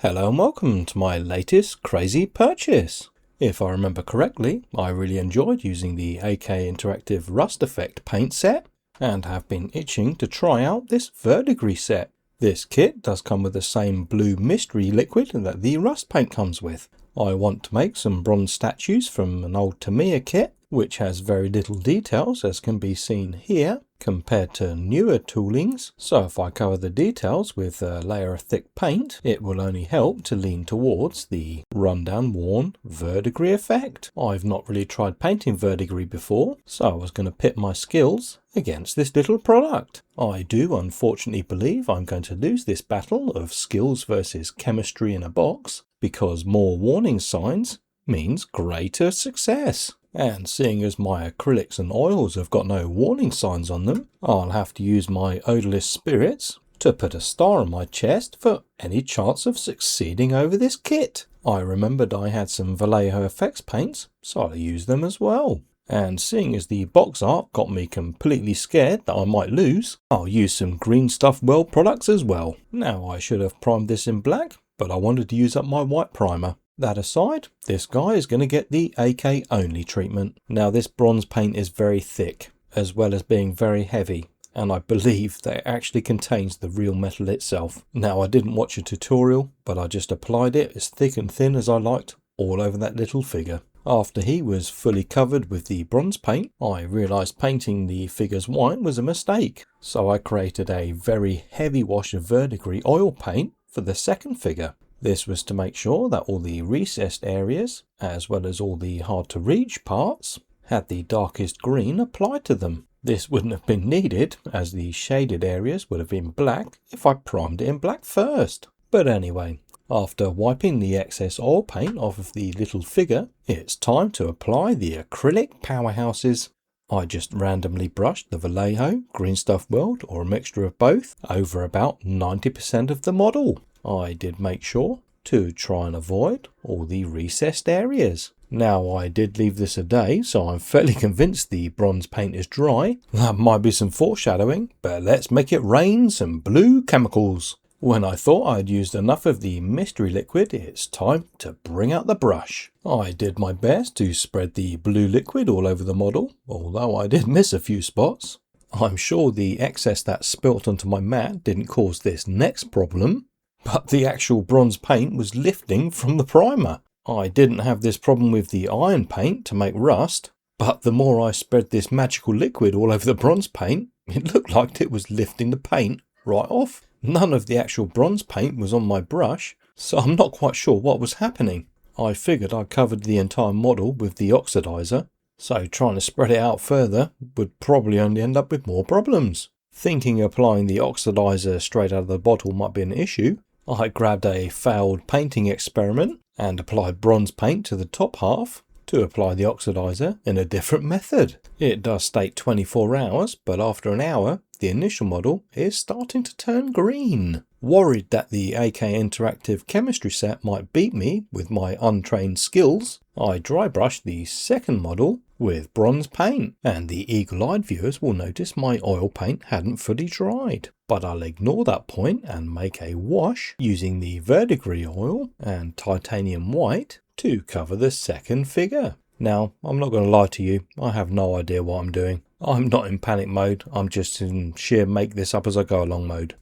Hello and welcome to my latest crazy purchase. If I remember correctly, I really enjoyed using the AK Interactive Rust Effect paint set and have been itching to try out this Verdigris set. This kit does come with the same blue mystery liquid that the rust paint comes with. I want to make some bronze statues from an old Tamiya kit, which has very little details as can be seen here compared to newer toolings, so if I cover the details with a layer of thick paint, it will only help to lean towards the rundown worn verdigris effect. I've not really tried painting verdigris before, so I was going to pit my skills against this little product. I do unfortunately believe I'm going to lose this battle of skills versus chemistry in a box, because more warning signs means greater success. And seeing as my acrylics and oils have got no warning signs on them, I'll have to use my odorless spirits to put a star on my chest for any chance of succeeding over this kit. I remembered I had some Vallejo effects paints, so I'll use them as well. And seeing as the box art got me completely scared that I might lose, I'll use some Green Stuff World products as well. Now I should have primed this in black, but I wanted to use up my white primer. That aside, this guy is going to get the AK only treatment. Now this bronze paint is very thick, as well as being very heavy, and I believe that it actually contains the real metal itself. Now I didn't watch a tutorial, but I just applied it as thick and thin as I liked all over that little figure. After he was fully covered with the bronze paint, I realised painting the figures white was a mistake, so I created a very heavy wash of verdigris oil paint for the second figure. This was to make sure that all the recessed areas, as well as all the hard to reach parts, had the darkest green applied to them. This wouldn't have been needed, as the shaded areas would have been black if I primed it in black first. But anyway, after wiping the excess oil paint off of the little figure, it's time to apply the acrylic powerhouses. I just randomly brushed the Vallejo, Green Stuff World, or a mixture of both, over about 90% of the model. I did make sure to try and avoid all the recessed areas. Now I did leave this a day, so I'm fairly convinced the bronze paint is dry. That might be some foreshadowing, but let's make it rain some blue chemicals. When I thought I'd used enough of the mystery liquid, it's time to bring out the brush. I did my best to spread the blue liquid all over the model, although I did miss a few spots. I'm sure the excess that spilt onto my mat didn't cause this next problem, but the actual bronze paint was lifting from the primer. I didn't have this problem with the iron paint to make rust, but the more I spread this magical liquid all over the bronze paint, it looked like it was lifting the paint right off. None of the actual bronze paint was on my brush, so I'm not quite sure what was happening. I figured I covered the entire model with the oxidizer, so trying to spread it out further would probably only end up with more problems. Thinking applying the oxidizer straight out of the bottle might be an issue, I grabbed a failed painting experiment and applied bronze paint to the top half to apply the oxidizer in a different method. It does state 24 hours, but after an hour, the initial model is starting to turn green. Worried that the AK Interactive chemistry set might beat me with my untrained skills, I dry brushed the second model with bronze paint, and the eagle-eyed viewers will notice my oil paint hadn't fully dried. But I'll ignore that point and make a wash using the verdigris oil and titanium white to cover the second figure. Now, I'm not going to lie to you, I have no idea what I'm doing. I'm not in panic mode, I'm just in sheer make this up as I go along mode.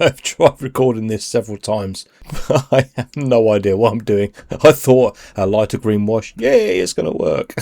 I've tried recording this several times, but I have no idea what I'm doing. I thought a lighter green wash, yay, it's going to work.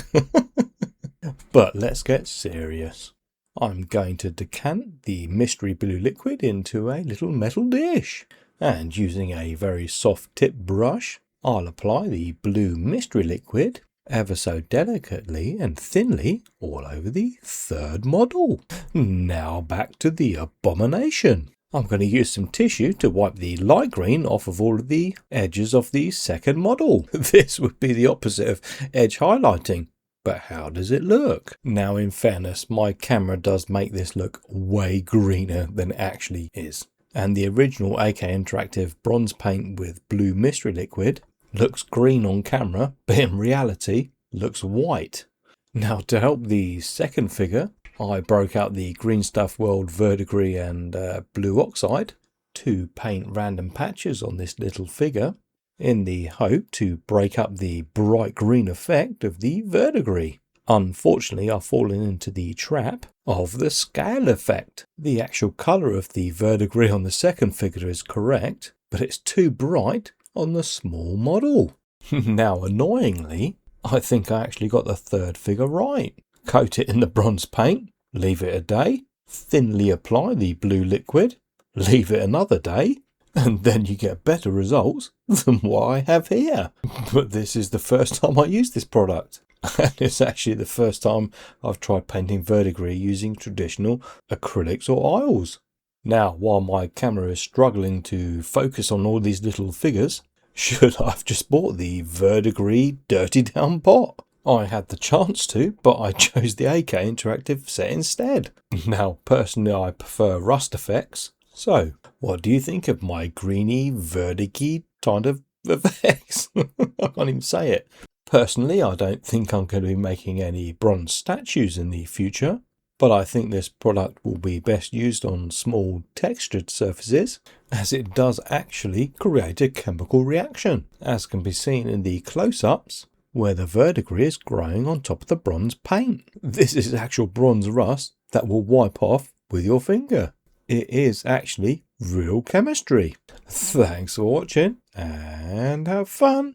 But let's get serious. I'm going to decant the mystery blue liquid into a little metal dish, and using a very soft tip brush, I'll apply the blue mystery liquid ever so delicately and thinly all over the third model. Now back to the abomination. I'm going to use some tissue to wipe the light green off of all of the edges of the second model. This would be the opposite of edge highlighting. But how does it look? Now in fairness, my camera does make this look way greener than it actually is. And the original AK Interactive bronze paint with blue mystery liquid looks green on camera, but in reality looks white. Now to help the second figure, I broke out the Green Stuff World Verdigris and blue oxide to paint random patches on this little figure in the hope to break up the bright green effect of the verdigris. Unfortunately, I've fallen into the trap of the scale effect. The actual colour of the verdigris on the second figure is correct, but it's too bright on the small model. Now, annoyingly, I think I actually got the third figure right. Coat it in the bronze paint, leave it a day, thinly apply the blue liquid, leave it another day, and then you get better results than what I have here. But this is the first time I use this product. And it's actually the first time I've tried painting verdigris using traditional acrylics or oils. Now, while my camera is struggling to focus on all these little figures, should I've just bought the verdigris dirty down pot? I had the chance to, but I chose the AK Interactive set instead. Now, personally, I prefer rust effects. So, what do you think of my greeny, verdigris kind of effects? I can't even say it. Personally, I don't think I'm going to be making any bronze statues in the future, but I think this product will be best used on small textured surfaces, as it does actually create a chemical reaction, as can be seen in the close-ups, where the verdigris is growing on top of the bronze paint. This is actual bronze rust that will wipe off with your finger. It is actually real chemistry. Thanks for watching and have fun.